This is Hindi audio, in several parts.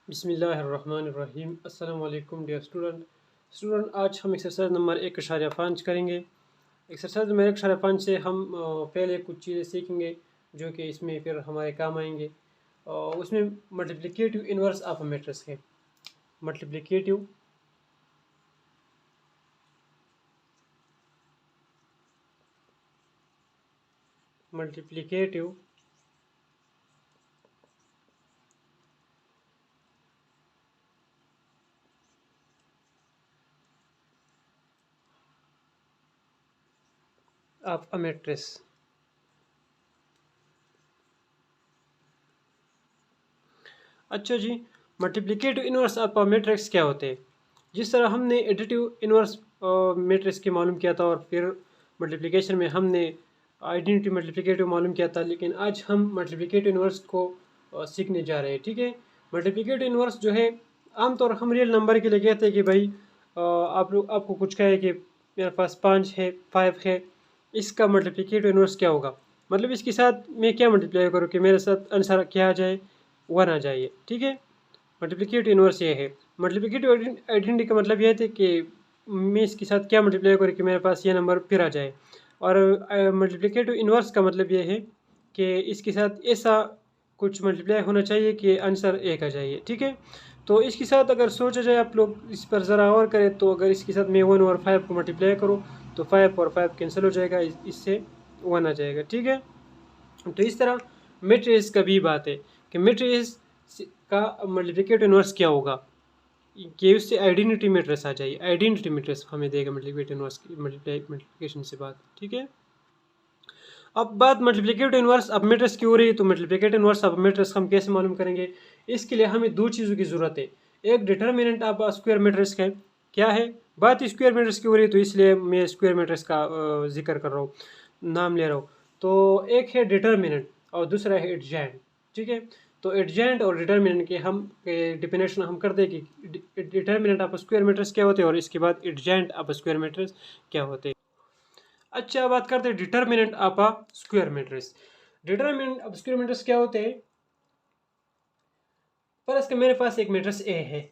बिस्मिल्लाहिर्रहमानिर्रहीम। अस्सलाम वालेकुम डियर स्टूडेंट। आज हम एक्सरसाइज नंबर 1.5 करेंगे। एक्सरसाइज नंबर 1.5 से हम पहले कुछ चीज़ें सीखेंगे जो कि इसमें फिर हमारे काम आएंगे। उसमें multiplicative inverse of a matrix है। Multiplicative multiplicative of a matrix. अच्छा जी, multiplicative inverse of a matrix क्या होते हैं? जिस तरह हमने एडिटिव इन्वर्स मैट्रिक्स के मालूम किया था और फिर मल्टीप्लिकेशन में हमने आइडेंटिटी मल्टीप्लिकेटिव मालूम किया था, लेकिन आज हम मल्टीप्लिकेटिव इन्वर्स को सीखने जा रहे हैं। ठीक है, मल्टीप्लिकेटिव इन्वर्स जो है आमतौर हम रियल नंबर के लिए कहते हैं कि भाई आप लोग आपको कुछ कहे कि मेरे पास 5 है, 5 है, इसका मल्टीप्लिकेटिव इन्वर्स क्या होगा? मतलब इसके साथ मैं क्या मल्टीप्लाई करूँ कि मेरे साथ आंसर क्या आ जाए, 1 आ जाए। ठीक है, मल्टीप्लिकेटिव इन्वर्स ये है। मल्टीप्लिकेटिव आइडेंटिटी का मतलब ये है कि मैं इसके साथ क्या मल्टीप्लाई करूँ कि मेरे पास ये नंबर फिर आ जाए। और मल्टीप्लिकेटिव इन्वर्स का मतलब ये है कि इसके साथ ऐसा कुछ मल्टीप्लाई होना चाहिए कि आंसर 1 आ जाए। ठीक है, तो इसके साथ अगर सोचा जाए, आप लोग इस पर ज़रा और करें, तो अगर इसके साथ मैं 1 और 5 को मल्टीप्लाई करूँ तो 5 और 5 कैंसिल हो जाएगा, इससे 1 आ जाएगा। ठीक है, तो इस तरह मैट्रिक्स का भी बात है कि मैट्रिक्स का मल्टीप्लिकेटिव इन्वर्स क्या होगा कि उससे आइडेंटिटी मैट्रिक्स आ जाए। आइडेंटिटी मैट्रिक्स हमें देगा मल्टीप्लिकेटिव इन्वर्स की मल्टीप्लिकेशन से बात। ठीक है, अब बात मल्टीप्लिकेटिव इन्वर्स ऑफ मैट्रिक्स की हो रही है, तो मल्टीप्लिकेटिव इन्वर्स ऑफ मैट्रिक्स हम कैसे मालूम करेंगे? इसके लिए हमें दो चीज़ों की ज़रूरत है। एक डिटर्मिनेंट ऑफ स्क्वायर मैट्रिक्स है। क्या है बात? स्क्वायर मैट्रिक्स की हो रही है, तो इसलिए मैं स्क्वायर मैट्रिक्स का जिक्र कर रहा हूँ, नाम ले रहा हूँ। तो एक है डिटर्मिनेंट और दूसरा है एडजेंट। ठीक है, तो एडजेंट और डिटर्मिनेंट के हम डिफिनेशन हम कर दें कि डिटर्मिनेंट ऑफ स्क्वायर मैट्रिक्स क्या होते हैं और इसके बाद एडजेंट ऑफ स्क्वायर मैट्रिक्स क्या होते हैं। अच्छा, बात करते हैं determinant of a square matrix. Determinant of square matrix क्या होते हैं? पर इसके मेरे पास एक मैट्रिक्स ए है।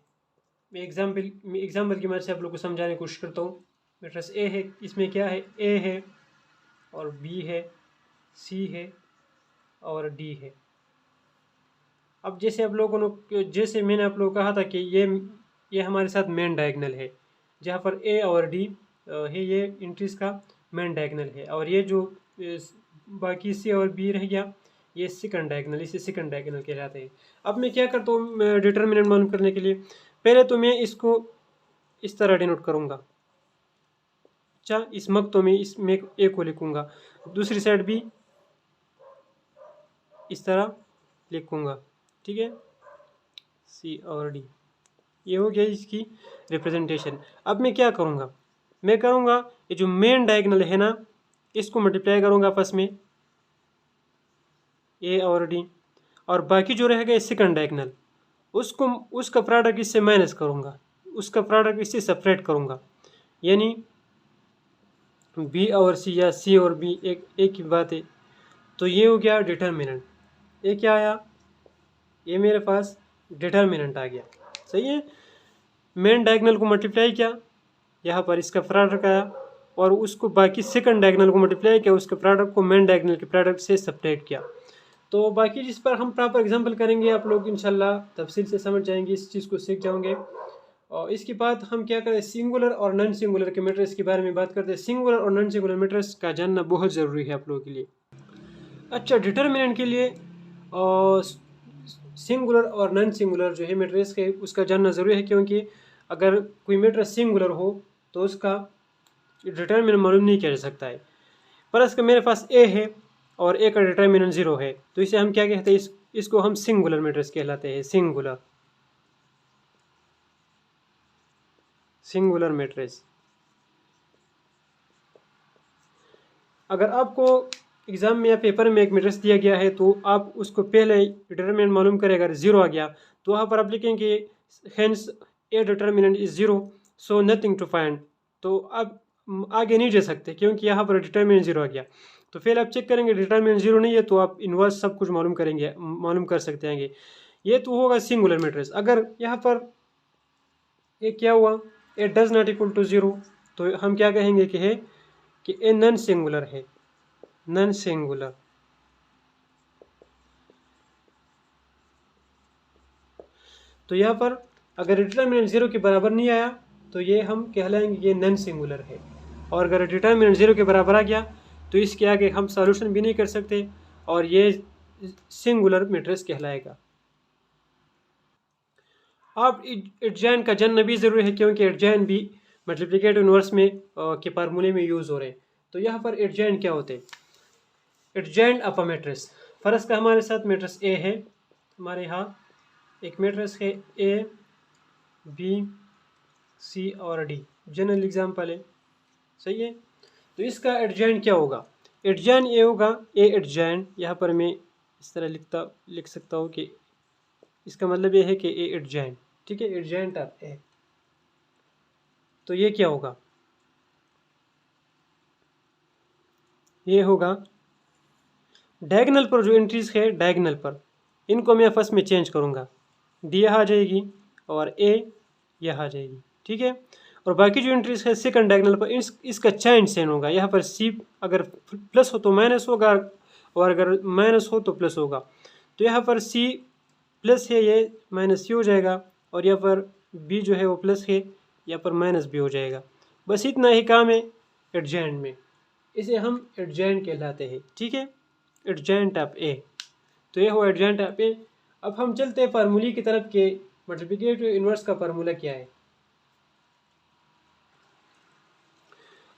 मैं एग्जाम्पल की मदद से आप लोग को समझाने की कोशिश करता हूँ। मैट्रिक्स ए है, इसमें क्या है? ए है और बी है, सी है और डी है। अब जैसे मैंने आप लोगों को कहा था कि ये हमारे साथ मेन डायगोनल है, जहाँ पर ए और डी है, ये इंट्रीज का मेन डायगोनल है। और ये जो बाकी सी और बी रह गया, ये सेकंड डायगोनल, इसे सेकंड डायगोनल कहलाते हैं। अब मैं क्या करता हूँ डिटर्मिनेंट मालूम करने के लिए? पहले तो मैं इसको इस तरह डिनोट करूँगा। अच्छा, इस मकतों में इसमें ए को लिखूँगा, दूसरी साइड भी इस तरह लिखूँगा। ठीक है, सी और डी, ये हो गया इसकी रिप्रेजेंटेशन। अब मैं क्या करूँगा? मैं करूँगा ये जो मेन डायगोनल है ना, इसको मल्टीप्लाई करूँगा आपस में, ए और डी, और बाकी जो रहेगा सेकंड डायगोनल, उसका प्रोडक्ट इससे माइनस करूँगा, उसका प्रोडक्ट इससे सेपरेट करूँगा, यानी बी और सी या सी और बी एक ही बात है। तो ये हो गया डिटर्मिनेंट। ये क्या आया? ये मेरे पास डिटर्मिनेंट आ गया। सही है, मेन डायगोनल को मल्टीप्लाई किया, यहाँ पर इसका प्रोडक्ट आया, और उसको बाकी सेकंड डायगोनल को मल्टीप्लाई किया, उसके प्रोडक्ट को मेन डायगोनल के प्रोडक्ट से सेपरेट किया। तो बाकी जिस पर हम प्रॉपर एग्जांपल करेंगे, आप लोग इंशाल्लाह तफसील से समझ जाएंगे, इस चीज़ को सीख जाओगे। और इसके बाद हम क्या करें, सिंगुलर और नॉन सिंगुलर के मैट्रिक्स के बारे में बात करते हैं। सिंगुलर और नॉन सिंगुलर मैट्रिक्स का जानना बहुत ज़रूरी है आप लोगों के लिए। अच्छा, डिटर्मिनेंट के लिए सिंगुलर और नॉन सिंगुलर जो है मैट्रिक्स है, उसका जानना ज़रूरी है, क्योंकि अगर कोई मैट्रिक्स सिंगुलर हो तो उसका डिटर्मिनेंट मालूम नहीं किया जा सकता है। पर इसका मेरे पास ए है और ए का डिटर्मिनेंट 0 है, तो इसे हम क्या कहते हैं? इसको हम सिंगुलर मैट्रिक्स कहलाते हैं। Singular matrix. अगर आपको एग्जाम में या पेपर में एक मैट्रिक्स दिया गया है, तो आप उसको पहले डिटर्मिनेंट मालूम करें। अगर 0 आ गया तो वहाँ पर आप लिखेंगे hence A determinant is 0, so nothing to find. तो आप आगे नहीं जा सकते, क्योंकि यहाँ पर डिटर्मिनेंट 0 आ गया। तो फिर आप चेक करेंगे डिटर्मिनेंट 0 नहीं है, तो आप इनवर्स सब कुछ मालूम कर सकते हैं। ये तो होगा सिंगुलर मैट्रिक्स। अगर यहाँ पर ये क्या हुआ, ए डज नॉट इक्वल टू 0, तो हम क्या कहेंगे कि है कि ए नॉन सिंगुलर है, नॉन सिंगुलर। तो यहाँ पर अगर डिटर्मिनेंट 0 के बराबर नहीं आया तो ये हम कहलाएंगे ये नॉन सिंगुलर है, और अगर डिटर्मिनेंट 0 के बराबर आ गया तो इसके आगे हम सॉल्यूशन भी नहीं कर सकते और ये सिंगुलर मैट्रिक्स कहलाएगा। अब एडजॉइन का जानना भी ज़रूरी है, क्योंकि एडजॉइन भी मल्टीप्लिकेटिव इनवर्स में के फार्मूले में यूज़ हो रहे हैं। तो यहाँ पर एडजॉइन क्या होते हैं, एडजॉइन अप मैट्रिक्स। फर्स्ट का हमारे साथ मैट्रिक्स ए है, हमारे यहाँ एक मैट्रिक्स है ए बी सी और डी, जनरल एग्जाम्पल है, सही है। तो इसका एडजॉइन क्या होगा, एडजॉइन ये होगा ए एडजॉइन, यहाँ पर मैं इस तरह लिख सकता हूँ कि इसका मतलब ये है कि ए एडजॉइन, ठीक है, एडजॉइंट ऑफ ए। तो ये क्या होगा, ये होगा डायगोनल पर जो एंट्रीज है, डायगोनल पर इनको मैं फर्स्ट में चेंज करूँगा, डी यहाँ आ जाएगी और ए यहाँ आ जाएगी, ठीक है। और बाकी जो एंट्रीज है सेकंड डायगोनल पर इसका चेंज सेन होगा, यहाँ पर सी अगर प्लस हो तो माइनस होगा और अगर माइनस हो तो प्लस होगा। तो यहाँ पर सी प्लस है, ये माइनस सी हो जाएगा, और यहाँ पर बी जो है वो प्लस है, यहाँ पर माइनस बी हो जाएगा। बस इतना ही काम है एडजॉइंट में, इसे हम एडजॉइंट कहलाते हैं, ठीक है, एडजॉइंट ऑफ ए। तो ये हो एडजॉइंट ऑफ ए। अब हम चलते हैं फार्मूले की तरफ के मल्टीप्लिकेटिव इनवर्स का फार्मूला क्या है।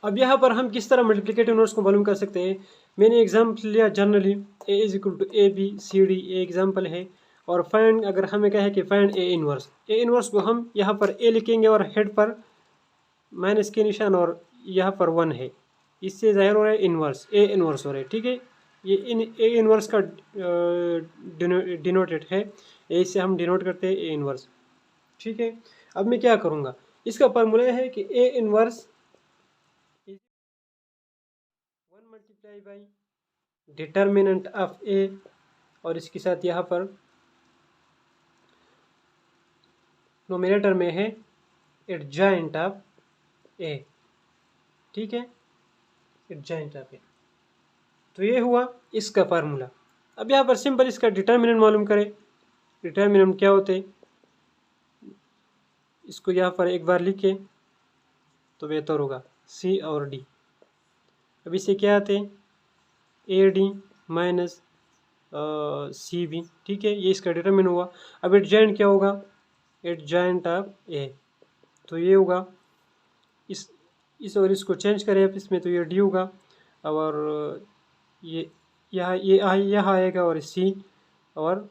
अब यहाँ पर हम किस तरह मल्टीप्लिकेटिव इनवर्स को मालूम कर सकते हैं, मैंने एग्जाम्पल लिया generally A is equal to A B C D, A example है। और फाइंड, अगर हमें कहे कि find A inverse, A inverse को हम यहाँ पर ए लिखेंगे और हेड पर माइनस के निशान और यहाँ पर 1 है, इससे जाहिर हो रहा है इनवर्स, ए इनवर्स हो रहा है, ठीक है। ये ए इनवर्स का डिनोटेड है, ए से हम डिनोट करते हैं ए इनवर्स, ठीक है। अब मैं क्या करूँगा, इसका फार्मूला है कि A inverse 1 multiply by determinant of A, और इसके साथ यहाँ पर नोमिनेटर में है एडजॉइंट ऑफ ए, ठीक है, एडजॉइंट ऑफ ए। तो ये हुआ इसका फार्मूला। अब यहाँ पर सिंपल इसका डिटर्मिनेंट मालूम करें, डिटर्मिनेंट क्या होते, इसको यहाँ पर एक बार लिखे तो बेहतर होगा, सी और डी। अब इसे क्या आते हैं, A D minus C B, ठीक है, ये इसका डिटर्मिनेंट हुआ। अब एडजॉइंट क्या होगा, एडजॉइंट ऑफ ए, तो ये होगा इस और इसको चेंज करें अब इसमें, तो ये डी होगा, और ये यहाँ आएगा और सी, और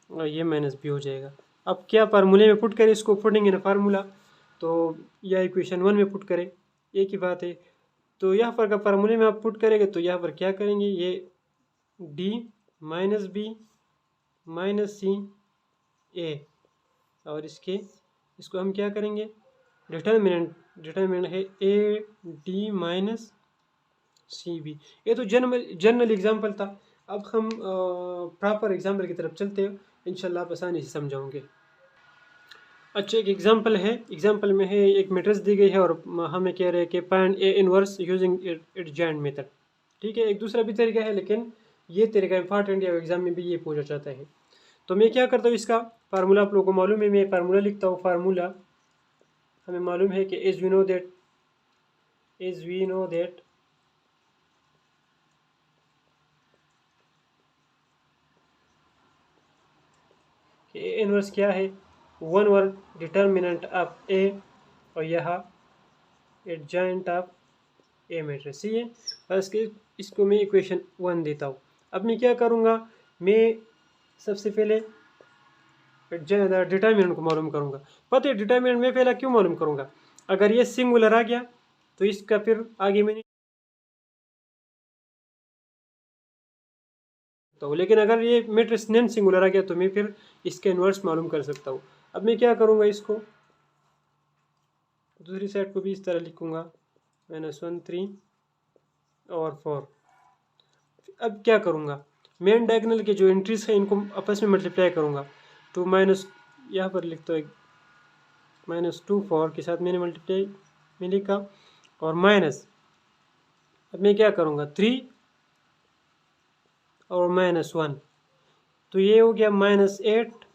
ये माइनस बी हो जाएगा। अब क्या फार्मूले में पुट करें, इसको पुटिंग इन फार्मूला, तो यह इक्वेशन 1 में पुट करें, एक ही बात है। तो यहाँ पर का फार्मूले में आप पुट करेंगे तो यहाँ पर क्या करेंगे, ये D minus B minus C A, और इसको हम क्या करेंगे, डिटर्मिनेंट है A D minus C B. ये तो जनरल एग्जाम्पल था। अब हम प्रॉपर एग्जाम्पल की तरफ चलते हैं, इंशाल्लाह आप आसानी से समझाओगे। अच्छा, एक एग्जाम्पल है, एग्जाम्पल में है एक मैट्रिक्स दी गई है और हमें कह रहे हैं कि find A inverse using adjoint method, ठीक है। एक दूसरा भी तरीका है, लेकिन ये तरीका इंपॉर्टेंट है, एग्जाम में भी ये पूछा जाता है। तो मैं क्या करता हूँ, इसका फार्मूला आप लोगों को मालूम है, मैं फार्मूला लिखता हूँ। फार्मूला हमें मालूम है कि as we know that A inverse क्या है, 1 ओवर डिटर्मिनेंट ऑफ ए, और यहाँ एडजॉइंट ऑफ ए मैट्रिक्स, सही है। बस इसको मैं इक्वेशन 1 देता हूँ। अब मैं क्या करूँगा, मैं सबसे पहले डिटर्मिनेंट को मालूम करूँगा। पता है डिटर्मिनेंट में पहला क्यों मालूम करूँगा, अगर ये सिंगुलर आ गया तो इसका फिर आगे मैंने तो, लेकिन अगर ये मैट्रिक्स नॉन सिंगुलर आ गया तो मैं फिर इसके इनवर्स मालूम कर सकता हूँ। अब मैं क्या करूँगा, इसको दूसरी साइड को भी इस तरह लिखूँगा, -1 3 और 4। अब क्या करूँगा, मेन डायगोनल के जो एंट्रीज हैं इनको आपस में मल्टीप्लाई करूँगा, टू माइनस, यहाँ पर लिखता है -2 4 के साथ मैंने मल्टीप्लाई में लिखा, और माइनस, अब मैं क्या करूँगा 3 और -1, तो ये हो गया -8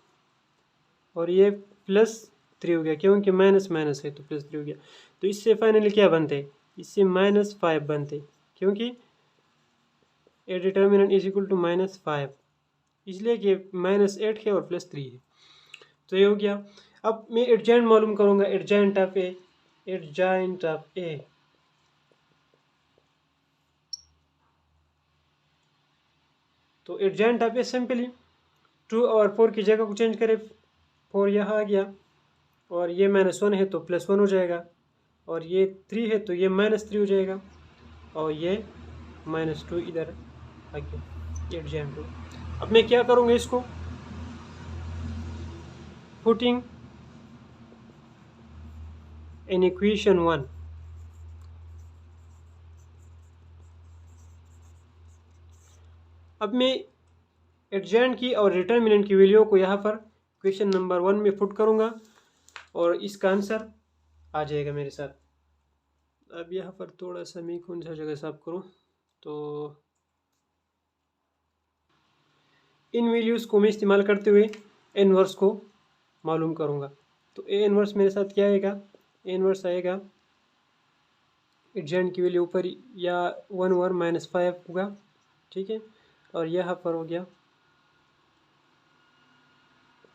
और ये +3 हो गया, क्योंकि माइनस माइनस है तो +3 हो गया। तो इससे फाइनली क्या बनते, इससे -5 बनते, क्योंकि A determinant is equal to -5, इसलिए कि -8 है और +3 है। तो ये हो गया। अब मैं एडजॉइंट मालूम करूँगा, adjoint of A, adjoint of A, तो एडजॉइंट ऑफ ए सिंपली 2 और 4 की जगह को चेंज करें, 4 यहाँ आ गया, और ये -1 है तो +1 हो जाएगा, और ये 3 है तो ये -3 हो जाएगा, और ये -2 इधर आ गया एडजॉइंट टू। अब मैं क्या करूँगा, इसको पुटिंग इन इक्वेशन 1, अब मैं एडजॉइंट की और डिटर्मिनेंट की वैल्यू को यहाँ पर क्वेश्चन नंबर 1 में पुट करूँगा, और इसका आंसर आ जाएगा मेरे साथ। अब यहाँ पर थोड़ा सा मैं कौन सा जगह साफ करूँ, तो इन वैल्यूज़ को मैं इस्तेमाल करते हुए इनवर्स को मालूम करूँगा। तो ए इनवर्स मेरे साथ क्या आएगा, ए इनवर्स आएगा एडजॉइंट की वैल्यू ऊपर या 1 ओवर -5 होगा, ठीक है, और यहाँ पर हो गया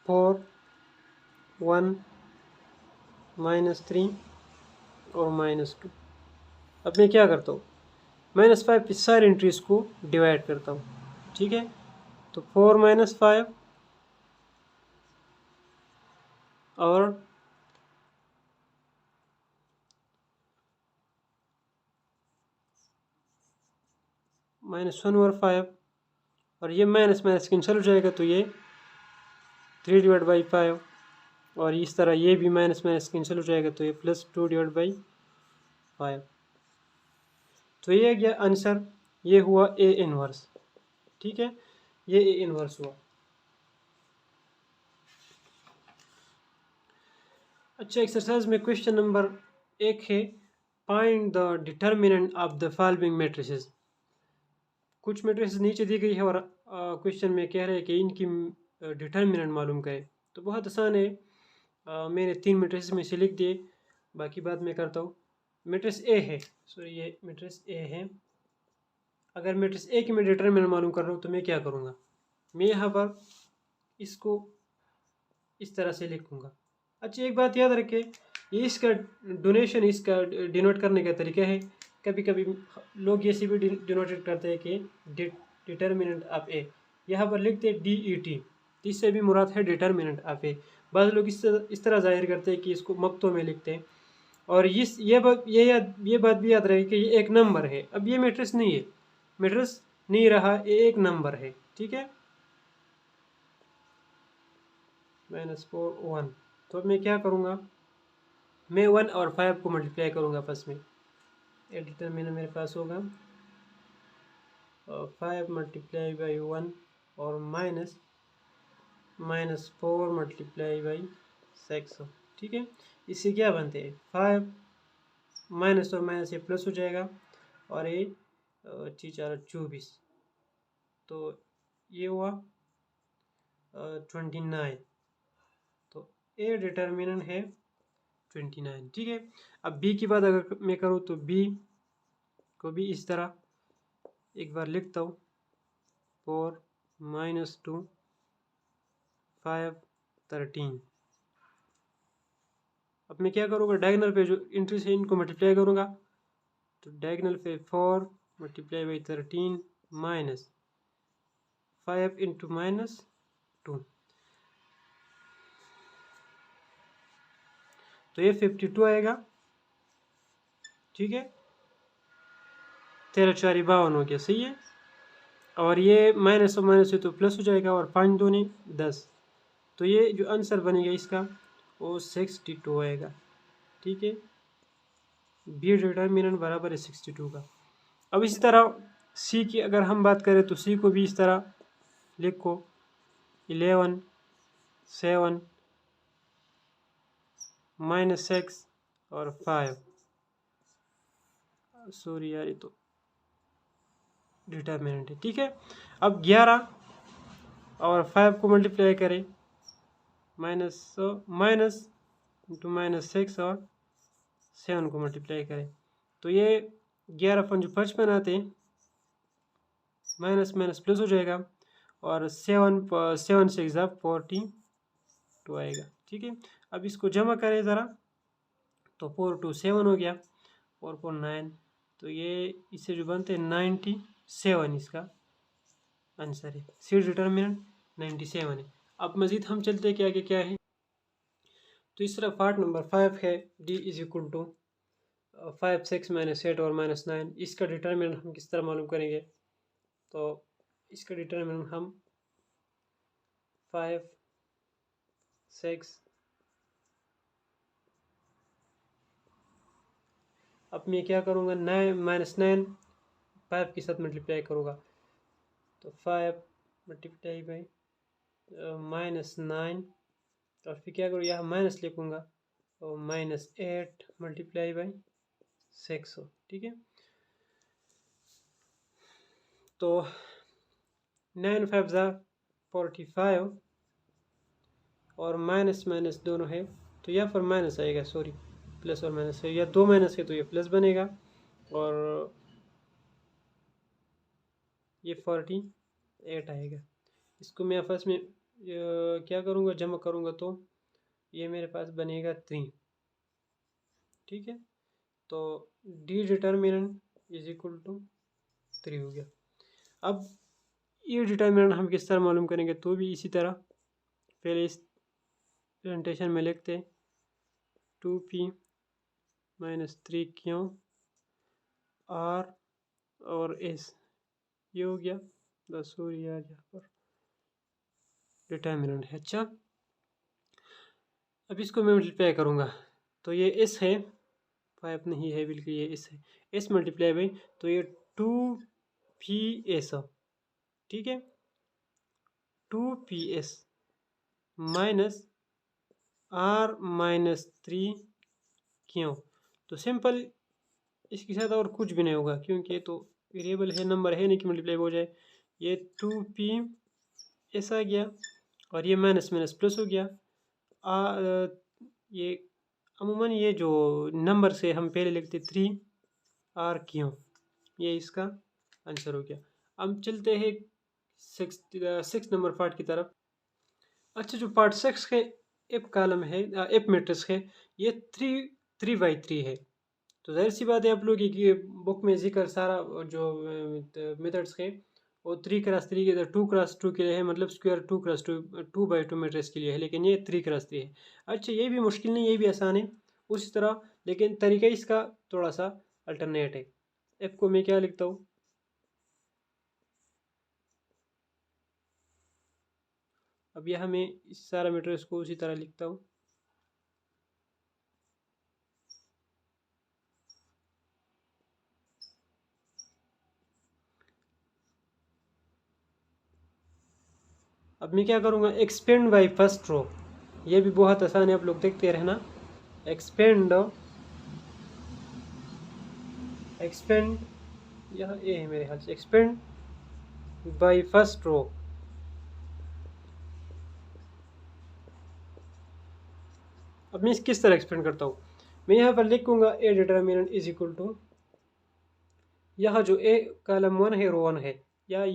4 1 -3 और -2। अब मैं क्या करता हूँ, -5 की सारी एंट्रीज को डिवाइड करता हूँ, ठीक है, तो 4 -5 और -1 ओवर 5, और ये माइनस माइनस कैंसिल हो जाएगा, तो ये 3/5, और इस तरह ये भी माइनस माइनस कैंसिल हो जाएगा, तो ये +2/5। तो ये गया आंसर, ये हुआ ए इनवर्स, ठीक है, ये ए इनवर्स हुआ। अच्छा, एक्सरसाइज में क्वेश्चन नंबर 1 है, find the determinant of the following matrices. कुछ मैट्रिसेस नीचे दी गई है और क्वेश्चन में कह रहे हैं कि इनकी डिटर्मिनेंट मालूम करें। तो बहुत आसान है, मैंने 3 मैट्रिसेस में से लिख दिए, बाकी बात मैं करता हूँ। मैट्रिक्स ए है, सॉरी ये मैट्रिक्स ए है। अगर मैट्रिक्स ए की मैं डिटर्मिनेंट मालूम कर रहा हूँ तो मैं क्या करूँगा, मैं यहाँ पर इसको इस तरह से लिखूँगा। अच्छा, एक बात याद रखें, ये इसका डोनेशन, इसका डिनोट करने का तरीका है। कभी कभी लोग ये सी भी डिनोटेड करते हैं कि डिटर्मिनेंट ऑफ ए, यहाँ पर लिखते हैं DET, इससे भी मुराद है डिटर्मिनेंट ऑफ ए। बाद लोग इस तरह जाहिर करते हैं कि इसको मक्तों में लिखते हैं, और ये बात भी याद रहे कि ये एक नंबर है। अब ये मैट्रिक्स नहीं है, मैट्रिक्स नहीं रहा, ये एक नंबर है, ठीक है, -4 1। तो अब मैं क्या करूँगा, मैं 1 और 5 को मल्टीप्लाई करूँगा फर्स्ट में। डिटर्मिनेंट मेरे पास होगा 5 × 1 और -4 × 6, ठीक है। इससे क्या बनते हैं, 5 माइनस और माइनस ये प्लस हो जाएगा, और ये 4 24, तो ये हुआ 29। तो ए डिटर्मिनेंट है 29, ठीक है। अब बी की बात अगर मैं करूँ तो बी को भी इस तरह एक बार लिखता हूँ, 4 -2 5 13। अब मैं क्या करूँगा, डायगोनल पे जो एंट्री से इनको मल्टीप्लाई करूँगा, तो डायगोनल पे 4 × 13 -5 × -2, तो ये 52 आएगा, ठीक है। 13 4 52 हो गया, सही है। और ये माइनस और माइनस है तो प्लस हो जाएगा, और 5 दूनी 10, तो ये जो आंसर बनेगा इसका वो 62 आएगा, ठीक है। बी डिटर्मिनेंट बराबर है 62 का। अब इसी तरह सी की अगर हम बात करें तो सी को भी इस तरह लिखो, 11 7 -6 और 5। सॉरी यार, ये तो डिटर्मिनेंट है। ठीक है, अब 11 और 5 को मल्टीप्लाई करें, माइनस इंटू -6 और 7 को मल्टीप्लाई करें, तो ये 11×5 आते हैं, माइनस माइनस प्लस हो जाएगा, और 7 से 42 आएगा। ठीक है, अब इसको जमा करें ज़रा, तो 4 2 7 हो गया, 4 4 9, तो ये इससे जो बनते हैं 97 इसका आंसर है। सी डिटर्मिनेंट 97 है। अब मज़ीद हम चलते हैं कि आगे क्या है। तो इस तरह पार्ट नंबर 5 है, डी इज इक्वल टू 5 6 -8 और -9। इसका डिटर्मिनेंट हम किस तरह मालूम करेंगे? तो इसका डिटर्मिनेंट हम 5 6, अब मैं क्या करूँगा, 9 5 के साथ मल्टीप्लाई करूँगा, तो 5 मल्टीप्लाई बाई -9, और फिर क्या करूँ, यहाँ माइनस लिखूँगा, तो -8 मल्टीप्लाई बाई 6 हो। ठीक है, तो 9 5 ज़ा 45, और माइनस माइनस दोनों है, तो यहाँ पर माइनस आएगा, सॉरी प्लस और माइनस है, या 2 माइनस है तो ये प्लस बनेगा, और ये 48 आएगा। इसको मैं आपस में क्या करूँगा, जमा करूँगा, तो ये मेरे पास बनेगा 3। ठीक है, तो D determinant is equal to 3 हो गया। अब ये डिटर्मिनेंट हम किस तरह मालूम करेंगे, तो भी इसी तरह पहले इस प्रेजेंटेशन में लिखते हैं 2p - 3q r और s, ये हो गया 10 हो यार, यहाँ पर डिटर्मिनेंट है। अच्छा, अब इसको मैं मल्टीप्लाई करूँगा, तो ये s है, 5 नहीं है बिल्कुल, ये s है, s मल्टीप्लाई बाई, तो ये 2ps, ठीक है, 2ps माइनस r -3q। तो सिंपल, इसके साथ और कुछ भी नहीं होगा, क्योंकि ये तो वेरिएबल है, नंबर है नहीं कि मल्टीप्लाई हो जाए। ये 2ps आ गया, और ये माइनस माइनस प्लस हो गया। ये अमूमन ये जो नंबर से हम पहले लिखते 3rq, ये इसका आंसर हो गया। अब चलते हैं 6 नंबर पार्ट की तरफ। अच्छा, जो पार्ट 6 है, एफ कॉलम है, एफ मैट्रिक्स है, ये 3 3 है। तो जाहिर सी बात है, आप लोग की बुक में जिक्र सारा जो मेथड्स है वो 3x3 के 2x2 के लिए है, मतलब स्क्वायर 2x2 2x2 मैट्रिक्स के लिए है, लेकिन ये 3x3 है। अच्छा, ये भी मुश्किल नहीं, ये भी आसान है उसी तरह, लेकिन तरीका इसका थोड़ा सा अल्टरनेट है। एफ को मैं क्या लिखता हूँ, अब यह मैं इस सारा मैट्रिक्स को उसी तरह लिखता हूँ। अब मैं क्या करूँगा, एक्सपेंड बाय फर्स्ट रो, ये भी बहुत आसान है, आप लोग देखते रहना। एक्सपेंड यह ए है मेरे ख्याल से, एक्सपेंड बाय फर्स्ट रो। अब मैं किस तरह एक्सपेंड करता हूँ, मैं यहाँ पर लिखूंगा A determinant is equal to, यहाँ जो ए कॉलम 1 है, रो 1 है, या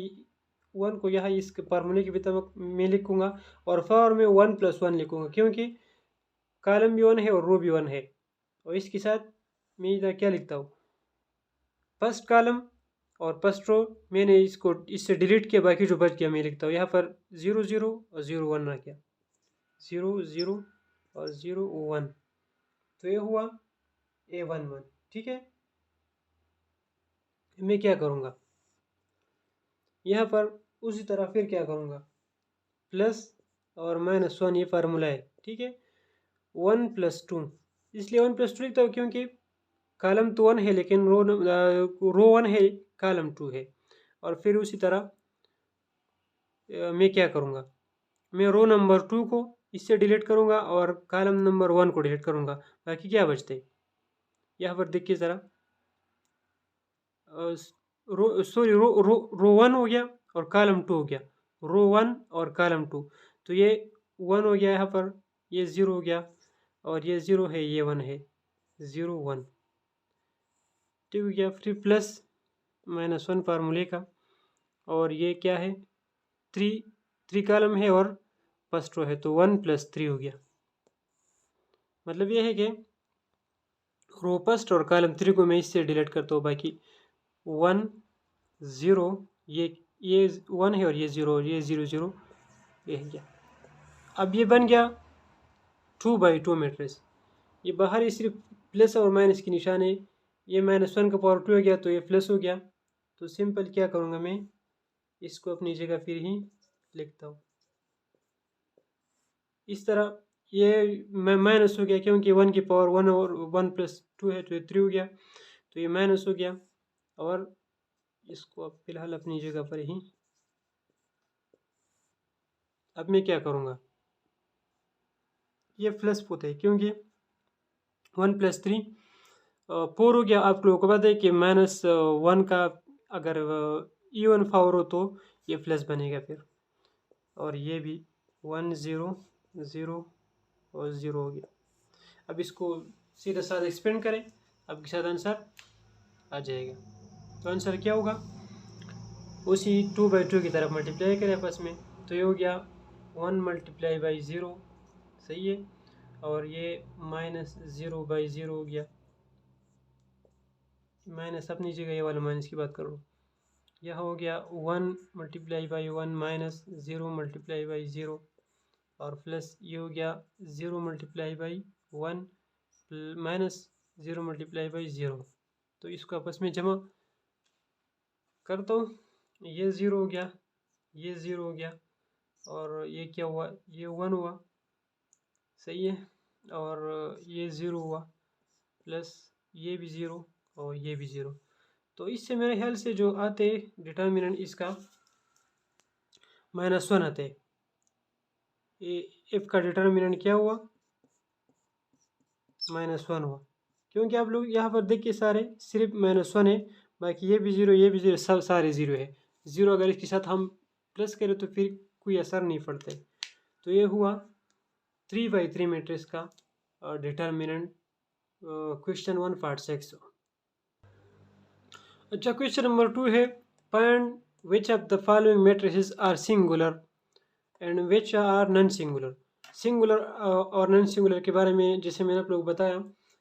1 को यहाँ इस फार्मूले के भीतर मैं लिखूंगा, और फॉर में 1 + 1 लिखूंगा, क्योंकि कॉलम भी 1 है और रो भी 1 है। और इसके साथ मैं इधर क्या लिखता हूँ, फर्स्ट कॉलम और फर्स्ट रो मैंने इसको इससे डिलीट किया, बाकी जो बच गया मैं लिखता हूँ यहाँ पर 0 0 और 0 1 रख गया, 0 0 और 0 1, तो ये हुआ A11। ठीक है, मैं क्या करूँगा, यहाँ पर उसी तरह फिर क्या करूँगा, प्लस और -1, ये फार्मूला है। ठीक है, 1 + 2, इसलिए 1 + 2 लिखता हूँ, क्योंकि कॉलम तो 1 है, लेकिन रो 1 है, कॉलम 2 है। और फिर उसी तरह मैं क्या करूँगा, मैं रो नंबर 2 को इससे डिलीट करूँगा और कॉलम नंबर 1 को डिलीट करूँगा। बाकी क्या बचते, यहाँ पर देखिए ज़रा, रो 1 हो गया और कॉलम 2 हो गया, रो 1 और कॉलम 2। तो ये 1 हो गया यहाँ पर, ये 0 हो गया और ये 0 है, ये 1 है, 0 1, ठीक हो गया। फिर प्लस -1 फार्मूले का, और ये क्या है, 3 कॉलम है और फर्स्ट रो है, तो 1 + 3 हो गया। मतलब ये है कि रो फर्स्ट और कॉलम 3 को मैं इससे डिलीट करता हूँ। बाकी 1 0, ये 1 है और ये 0, ये 0 0, ये है गया। अब ये बन गया 2/2 मैट्रिक्स। ये बाहर ही सिर्फ प्लस और माइनस की निशान है, ये -1 का पावर 2 हो गया तो ये प्लस हो गया। तो सिंपल क्या करूँगा मैं, इसको अपनी जगह फिर ही लिखता हूँ इस तरह। ये माइनस हो गया क्योंकि 1 की पावर 1 और 1 + 2 है, तो ये 3 हो गया, तो ये माइनस हो गया। और इसको अब फिलहाल अपनी जगह पर ही, अब मैं क्या करूँगा, ये प्लस होता है क्योंकि 1 + 3 4 हो गया। आप लोगों को पता है कि -1 का अगर इवन पावर हो तो ये प्लस बनेगा फिर, और ये भी 1 0 0 और 0 हो गया। अब इसको सीधा साधा एक्सपेंड करें, आपके साथ आंसर आ जाएगा। तो आंसर क्या होगा, उसी 2/2 की तरफ मल्टीप्लाई करें आपस में, तो ये हो गया 1 × 0, सही है। और ये -0/0 हो गया, माइनस अपनी जगह ये वाला माइनस की बात कर रहा हूँ। यह हो गया 1 × 1 -0 × 0, और प्लस ये हो गया 0 × 1 -0 × 0। तो इसको आपस में जमा करता हूँ, ये 0 हो गया, ये 0 हो गया, और ये क्या हुआ, ये 1 हुआ, सही है। और ये 0 हुआ, प्लस ये भी 0 और ये भी 0। तो इससे मेरे ख्याल से जो आते डिटर्मिनेंट इसका -1 आते। ये एफ का डिटर्मिनेंट क्या हुआ, -1 हुआ, क्योंकि आप लोग यहाँ पर देखिए सारे सिर्फ -1 है, बाकी ये भी 0, ये भी 0, सब सारे 0 है। 0 अगर इसके साथ हम प्लस करें तो फिर कोई असर नहीं पड़ता। तो ये हुआ 3/3 मैट्रिक्स का डिटर्मिनेंट, क्वेश्चन 1 पार्ट 6। अच्छा, क्वेश्चन नंबर 2 है, find which of the following matrices are singular and which are non singular. Singular और नॉन सिंगुलर के बारे में जैसे मैंने आप लोग बताया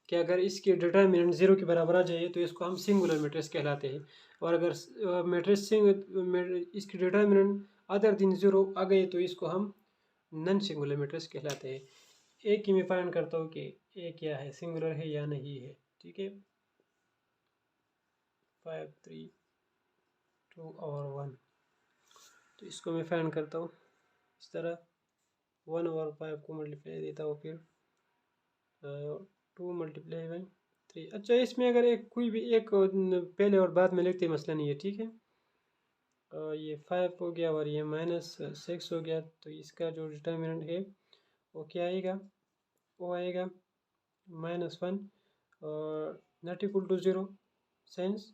कि अगर इसके डिटर्मिनेंट 0 के बराबर आ जाए तो इसको हम सिंगुलर मैट्रिक्स कहलाते हैं, और अगर मैट्रिक्स इसकी डिटर्मिनेंट अदर दिन 0 आ गए तो इसको हम नॉन सिंगुलर मैट्रिक्स कहलाते हैं। एक ही मैं फाइंड करता हूँ कि ए क्या है, सिंगुलर है या नहीं है, ठीक है। 5 3 2 और 1, तो इसको मैं फाइंड करता हूँ इस तरह, 1 और 5 को मल्टीप्लाई देता हूँ, फिर 2 × 3। अच्छा, इसमें अगर एक कोई भी एक पहले और बाद में लिखते मसला नहीं है, ठीक है। ये 5 हो गया और ये -6 हो गया, तो इसका जो डिटर्मिनेंट है वो क्या आएगा, वो आएगा -1 और not equal to 0, since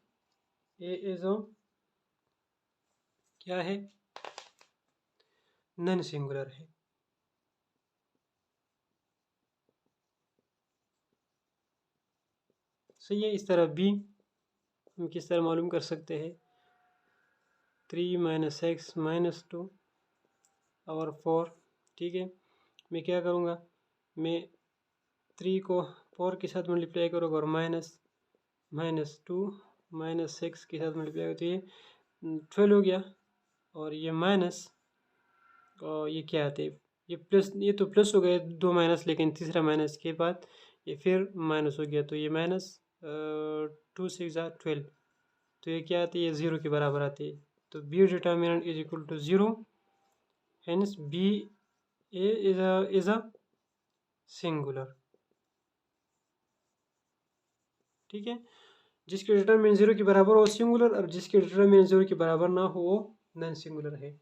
A is क्या है, नॉन सिंगुलर है। सही है। इस तरह बी हम किस तरह मालूम कर सकते हैं, 3 - x -2 और 4, ठीक है। मैं क्या करूँगा, मैं 3 को 4 के साथ मल्टीप्लाई करूँगा और -2 -6 के साथ मल्टीप्लाई करूँ तो ये 12 हो गया, और ये माइनस, और ये क्या आते हैं, ये प्लस, ये तो प्लस हो गए 2 माइनस, लेकिन तीसरा माइनस के बाद ये फिर माइनस हो गया, तो ये -2 6 12, तो ये क्या आती है, 0 के बराबर आती है। तो B determinant is equal to 0, hence B is a singular, ठीक है। जिसके डिटर्मिनेंट 0 के बराबर हो सिंगुलर, और जिसके डिटर्मिनेंट 0 के बराबर ना हो वो नॉन सिंगुलर है।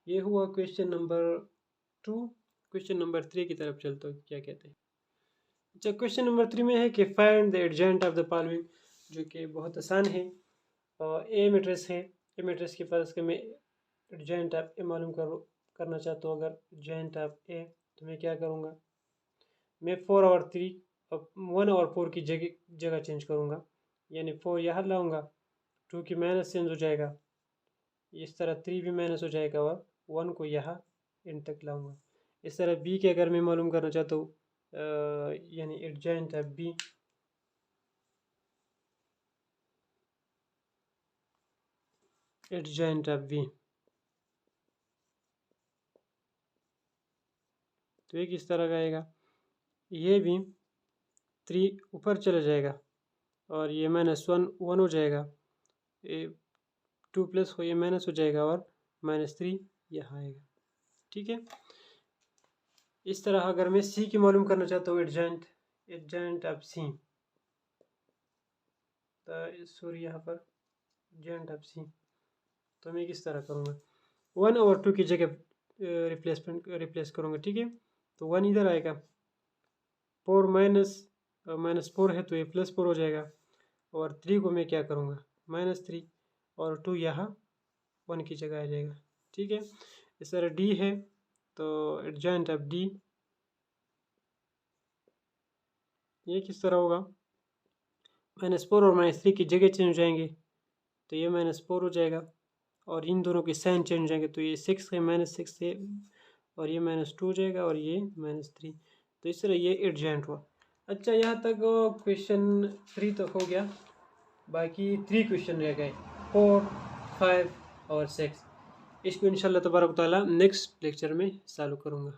ये हुआ क्वेश्चन नंबर 2। क्वेश्चन नंबर 3 की तरफ चलते हो, क्या कहते हैं। अच्छा, क्वेश्चन नंबर 3 में है कि find the एडजेंट of the following, जो कि बहुत आसान है। ए मैट्रिक्स है, ए मैट्रिक्स के पास कि मैं एडजेंट ऑफ ए मालूम करना चाहता हूँ। अगर एडजेंट ऑफ ए, तो मैं क्या करूँगा, मैं 4 और 3 और 1 और 4 की जगह जगह चेंज करूँगा। यानी 4 यहाँ लाऊंगा, 2 की माइनस चेंज हो जाएगा, इस तरह 3 भी माइनस हो जाएगा, और 1 को यहाँ इन तक लाऊंगा। इस तरह बी के अगर मैं मालूम करना चाहता हूँ, यानी adjoint of B, adjoint of B, तो ये किस तरह का आएगा, ये भी 3 ऊपर चला जाएगा और ये -1 1 हो जाएगा, ये 2 प्लस हो, ये माइनस हो जाएगा और -3 यहाँ आएगा। ठीक है। इस तरह अगर मैं सी की मालूम करना चाहता हूँ, एडजेंट एडजेंट ऑफ सी, तो सॉरी यहाँ पर एडजेंट ऑफ सी, तो मैं किस तरह करूँगा, 1 और 2 की जगह रिप्लेस करूँगा। ठीक है, तो 1 इधर आएगा, 4 -4 है तो ये +4 हो जाएगा, और 3 को मैं क्या करूँगा, -3, और 2 यहाँ 1 की जगह आ जाएगा। ठीक है, इस तरह डी है, तो एडजेंट ऑफ डी, ये किस तरह होगा, -4 और -3 की जगह चेंज हो जाएंगे, तो ये -4 हो जाएगा, और इन दोनों के साइन चेंज हो जाएंगे, तो ये 6 है, -6 है, और ये -2 हो जाएगा, और ये -3, तो इस तरह ये एडजेंट हुआ। अच्छा, यहाँ तक क्वेश्चन 3 तक हो गया, बाकी 3 क्वेश्चन रह गए, 4, 5 और 6। इसको इंशाल्लाह तबारक ताला नेक्स्ट लेक्चर में चालू करूँगा।